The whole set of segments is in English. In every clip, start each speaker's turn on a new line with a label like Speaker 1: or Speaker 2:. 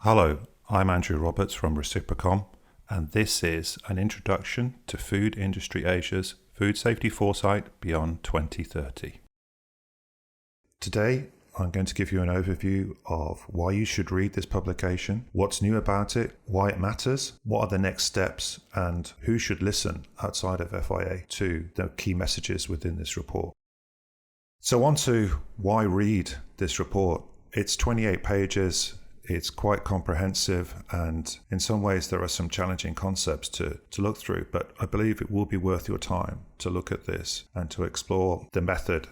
Speaker 1: Hello, I'm Andrew Roberts from Reciprocom, and this is an introduction to Food Industry Asia's Food Safety Foresight Beyond 2030. Today, I'm going to give you an overview of why you should read this publication, what's new about it, why it matters, what are the next steps, and who should listen outside of FIA to the key messages within this report. So on to why read this report. It's 28 pages. It's quite comprehensive, and in some ways there are some challenging concepts to look through, but I believe it will be worth your time to look at this and to explore the method,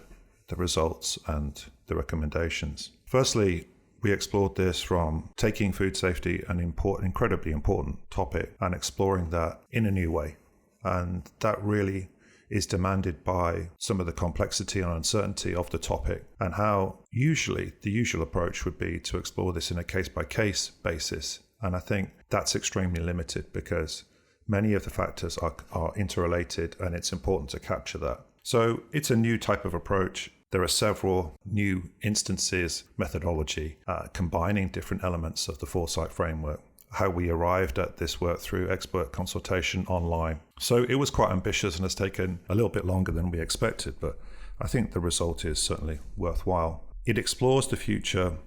Speaker 1: the results, and the recommendations. Firstly, we explored this from taking food safety, an incredibly important topic, and exploring that in a new way. And that really is demanded by some of the complexity and uncertainty of the topic, and how the usual approach would be to explore this in a case-by-case basis. And I think that's extremely limited because many of the factors are interrelated, and it's important to capture that. So it's a new type of approach. There are several new instances, methodology, combining different elements of the Foresight framework. How we arrived at this work through expert consultation online. So it was quite ambitious and has taken a little bit longer than we expected, but I think the result is certainly worthwhile. It explores the future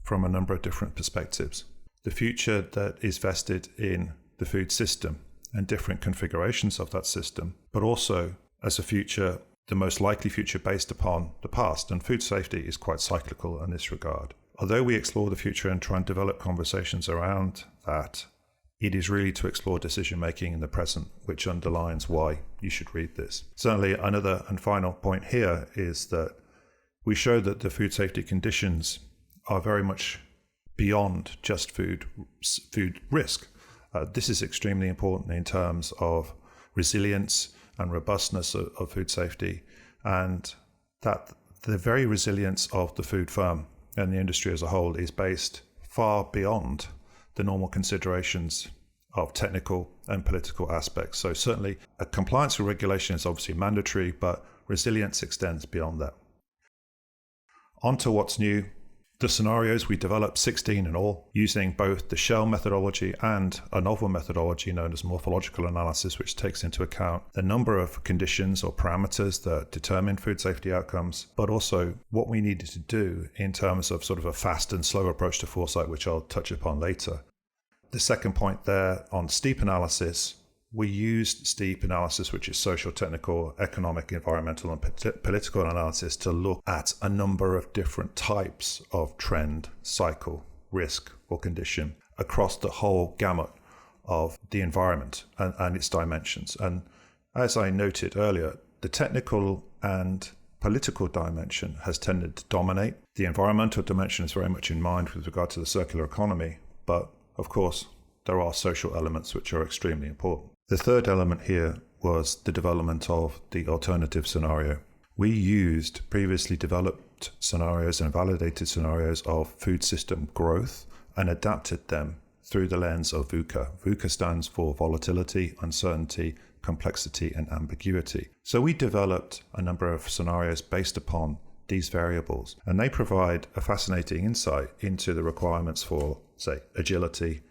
Speaker 1: from a number of different perspectives. The future that is vested in the food system and different configurations of that system, but also as a future, the most likely future based upon the past. And food safety is quite cyclical in this regard. Although we explore the future and try and develop conversations around that, it is really to explore decision-making in the present, which underlines why you should read this. Certainly, another and final point here is that we show that the food safety conditions are very much beyond just food risk. This is extremely important in terms of resilience and robustness of food safety, and that the very resilience of the food firm and the industry as a whole is based far beyond the normal considerations of technical and political aspects. So certainly a compliance with regulation is obviously mandatory, but resilience extends beyond that. On to what's new. The scenarios, we developed 16 in all, using both the Shell methodology and a novel methodology known as morphological analysis, which takes into account the number of conditions or parameters that determine food safety outcomes, but also what we needed to do in terms of sort of a fast and slow approach to foresight, which I'll touch upon later. The second point there on STEEP analysis, we used STEEP analysis, which is social, technical, economic, environmental, and political analysis, to look at a number of different types of trend, cycle, risk, or condition across the whole gamut of the environment and its dimensions. And as I noted earlier, the technical and political dimension has tended to dominate. The environmental dimension is very much in mind with regard to the circular economy, but of course, there are social elements which are extremely important. The third element here was the development of the alternative scenario. We used previously developed scenarios and validated scenarios of food system growth and adapted them through the lens of VUCA. VUCA stands for volatility, uncertainty, complexity, and ambiguity. So we developed a number of scenarios based upon these variables, and they provide a fascinating insight into the requirements for, say, agility,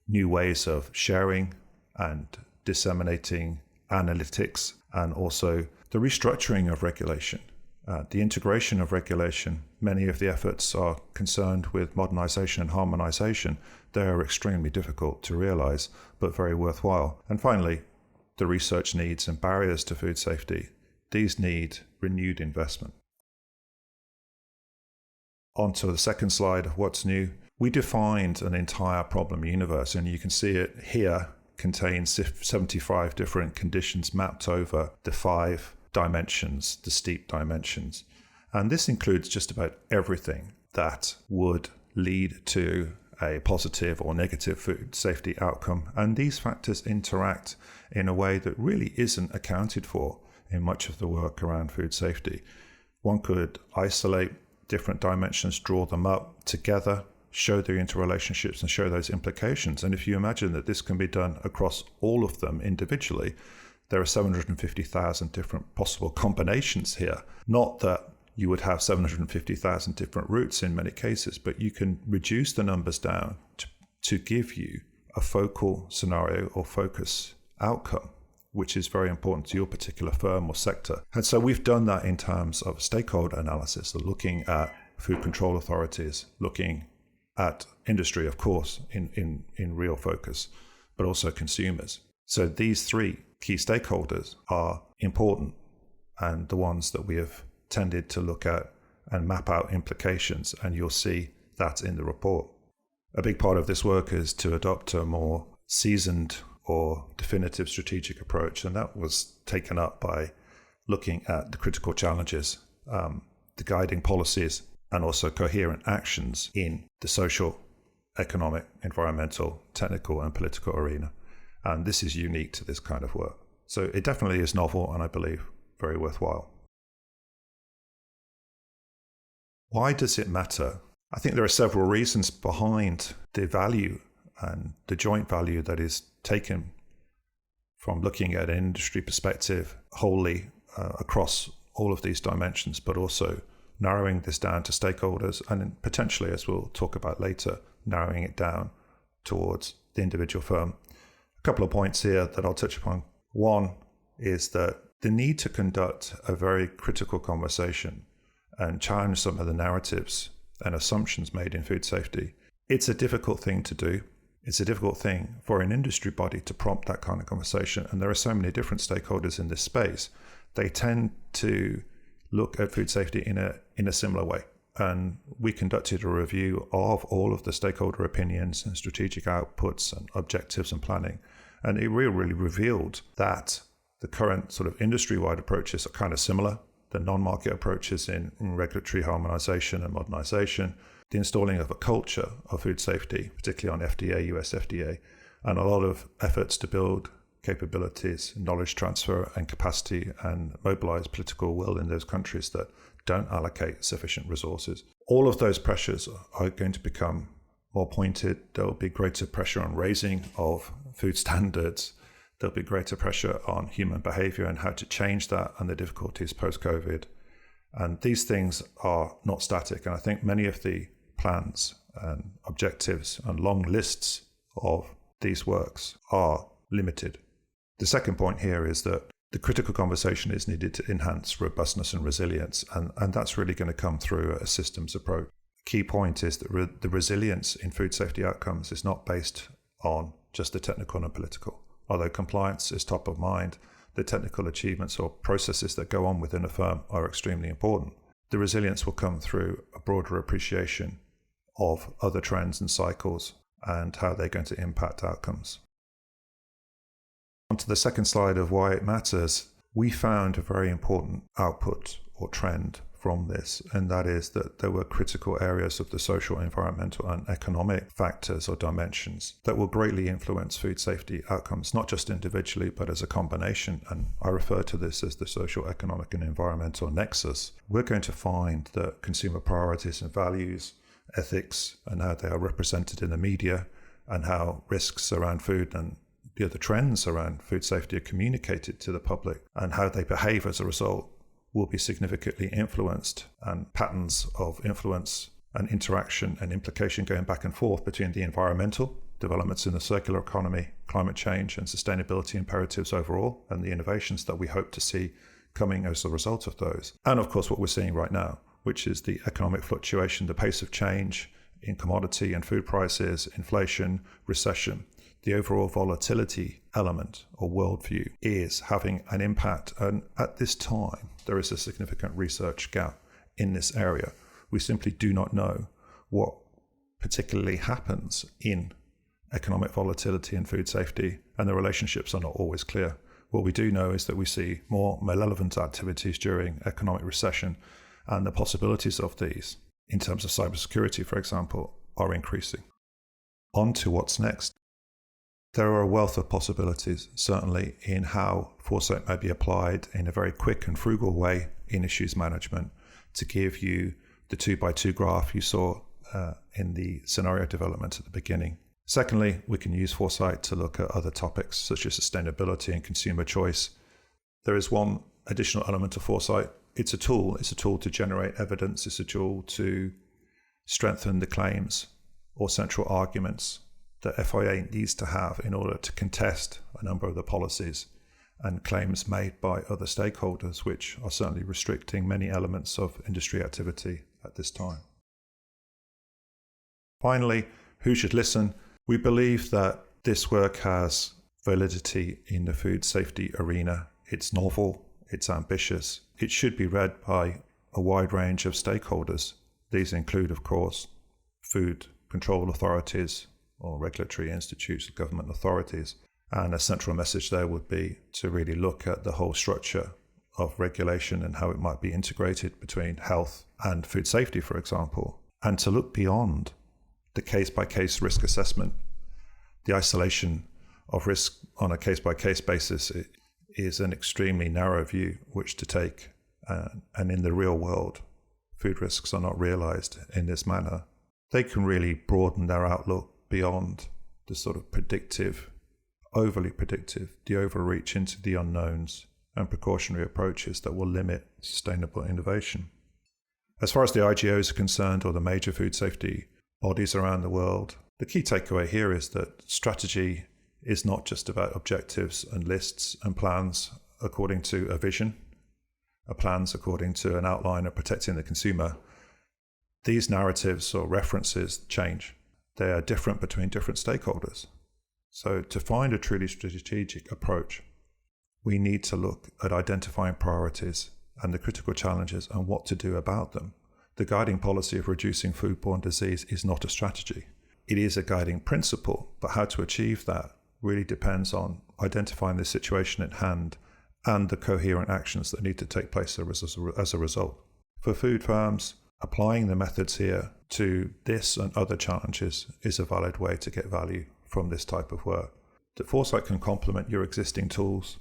Speaker 1: new ways of sharing and disseminating analytics, and also the restructuring of regulation, the integration of regulation. Many of the efforts are concerned with modernization and harmonization. They are extremely difficult to realize, but very worthwhile. And finally, the research needs and barriers to food safety. These need renewed investment. On to the second slide of what's new. We defined an entire problem universe, and you can see it here contains 75 different conditions mapped over the 5 dimensions, the STEEP dimensions. And this includes just about everything that would lead to a positive or negative food safety outcome. And these factors interact in a way that really isn't accounted for in much of the work around food safety. One could isolate different dimensions, draw them up together, show their interrelationships and show those implications. And if you imagine that this can be done across all of them individually, there are 750,000 different possible combinations here. Not that you would have 750,000 different routes in many cases, but you can reduce the numbers down to give you a focal scenario or focus outcome, which is very important to your particular firm or sector. And so we've done that in terms of stakeholder analysis, so looking at food control authorities, looking at industry, of course, in real focus, but also consumers. So these three key stakeholders are important, and the ones that we have tended to look at and map out implications, and you'll see that in the report. A big part of this work is to adopt a more seasoned or definitive strategic approach, and that was taken up by looking at the critical challenges, the guiding policies, and also coherent actions in the social, economic, environmental, technical, and political arena. And this is unique to this kind of work. So it definitely is novel, and I believe very worthwhile. Why does it matter? I think there are several reasons behind the value and the joint value that is taken from looking at an industry perspective wholly across all of these dimensions, but also narrowing this down to stakeholders, and potentially, as we'll talk about later, narrowing it down towards the individual firm. A couple of points here that I'll touch upon. One is that the need to conduct a very critical conversation and challenge some of the narratives and assumptions made in food safety. It's a difficult thing to do. It's a difficult thing for an industry body to prompt that kind of conversation. And there are so many different stakeholders in this space. They tend to look at food safety in a similar way. And we conducted a review of all of the stakeholder opinions and strategic outputs and objectives and planning. And it really revealed that the current sort of industry-wide approaches are kind of similar. The non-market approaches in regulatory harmonization and modernization, the installing of a culture of food safety, particularly on FDA, US FDA, and a lot of efforts to build capabilities, knowledge transfer and capacity, and mobilize political will in those countries that don't allocate sufficient resources. All of those pressures are going to become more pointed. There will be greater pressure on raising of food standards. There'll be greater pressure on human behavior and how to change that, and the difficulties post-COVID. And these things are not static. And I think many of the plans and objectives and long lists of these works are limited. The second point here is that the critical conversation is needed to enhance robustness and resilience, and that's really going to come through a systems approach. The key point is that the resilience in food safety outcomes is not based on just the technical and political. Although compliance is top of mind, the technical achievements or processes that go on within a firm are extremely important. The resilience will come through a broader appreciation of other trends and cycles and how they're going to impact outcomes. On to the second slide of why it matters, we found a very important output or trend from this, and that is that there were critical areas of the social, environmental, and economic factors or dimensions that will greatly influence food safety outcomes, not just individually, but as a combination. And I refer to this as the social, economic, and environmental nexus. We're going to find that consumer priorities and values, ethics, and how they are represented in the media, and how risks around food and the other trends around food safety are communicated to the public, and how they behave as a result will be significantly influenced, and patterns of influence and interaction and implication going back and forth between the environmental developments in the circular economy, climate change, and sustainability imperatives overall, and the innovations that we hope to see coming as a result of those. And of course, what we're seeing right now, which is the economic fluctuation, the pace of change in commodity and food prices, inflation, recession. The overall volatility element or worldview is having an impact. And at this time, there is a significant research gap in this area. We simply do not know what particularly happens in economic volatility and food safety, and the relationships are not always clear. What we do know is that we see more malevolent activities during economic recession, and the possibilities of these, in terms of cybersecurity, for example, are increasing. On to what's next. There are a wealth of possibilities, certainly, in how Foresight may be applied in a very quick and frugal way in issues management to give you the 2x2 graph you saw in the scenario development at the beginning. Secondly, we can use Foresight to look at other topics such as sustainability and consumer choice. There is one additional element of Foresight. It's a tool. It's a tool to generate evidence. It's a tool to strengthen the claims or central arguments that FIA needs to have in order to contest a number of the policies and claims made by other stakeholders, which are certainly restricting many elements of industry activity at this time. Finally, who should listen? We believe that this work has validity in the food safety arena. It's novel, it's ambitious, it should be read by a wide range of stakeholders. These include, of course, food control authorities or regulatory institutes, government authorities. And a central message there would be to really look at the whole structure of regulation and how it might be integrated between health and food safety, for example, and to look beyond the case-by-case risk assessment. The isolation of risk on a case-by-case basis is an extremely narrow view which to take, and in the real world, food risks are not realized in this manner. They can really broaden their outlook beyond the sort of overly predictive, the overreach into the unknowns and precautionary approaches that will limit sustainable innovation. As far as the IGOs are concerned, or the major food safety bodies around the world, the key takeaway here is that strategy is not just about objectives and lists and plans according to a vision, plans according to an outline of protecting the consumer. These narratives or references change. They are different between different stakeholders. So to find a truly strategic approach, we need to look at identifying priorities and the critical challenges and what to do about them. The guiding policy of reducing foodborne disease is not a strategy. It is a guiding principle, but how to achieve that really depends on identifying the situation at hand and the coherent actions that need to take place as a result. For food firms, applying the methods here to this and other challenges is a valid way to get value from this type of work. The Foresight can complement your existing tools.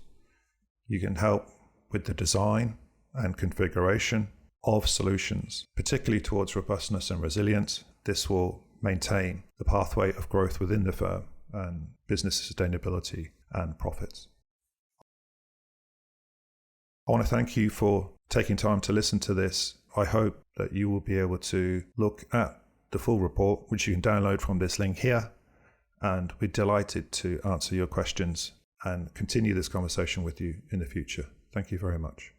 Speaker 1: You can help with the design and configuration of solutions, particularly towards robustness and resilience. This will maintain the pathway of growth within the firm and business sustainability and profits. I want to thank you for taking time to listen to this. I hope that you will be able to look at the full report, which you can download from this link here, and we're delighted to answer your questions and continue this conversation with you in the future. Thank you very much.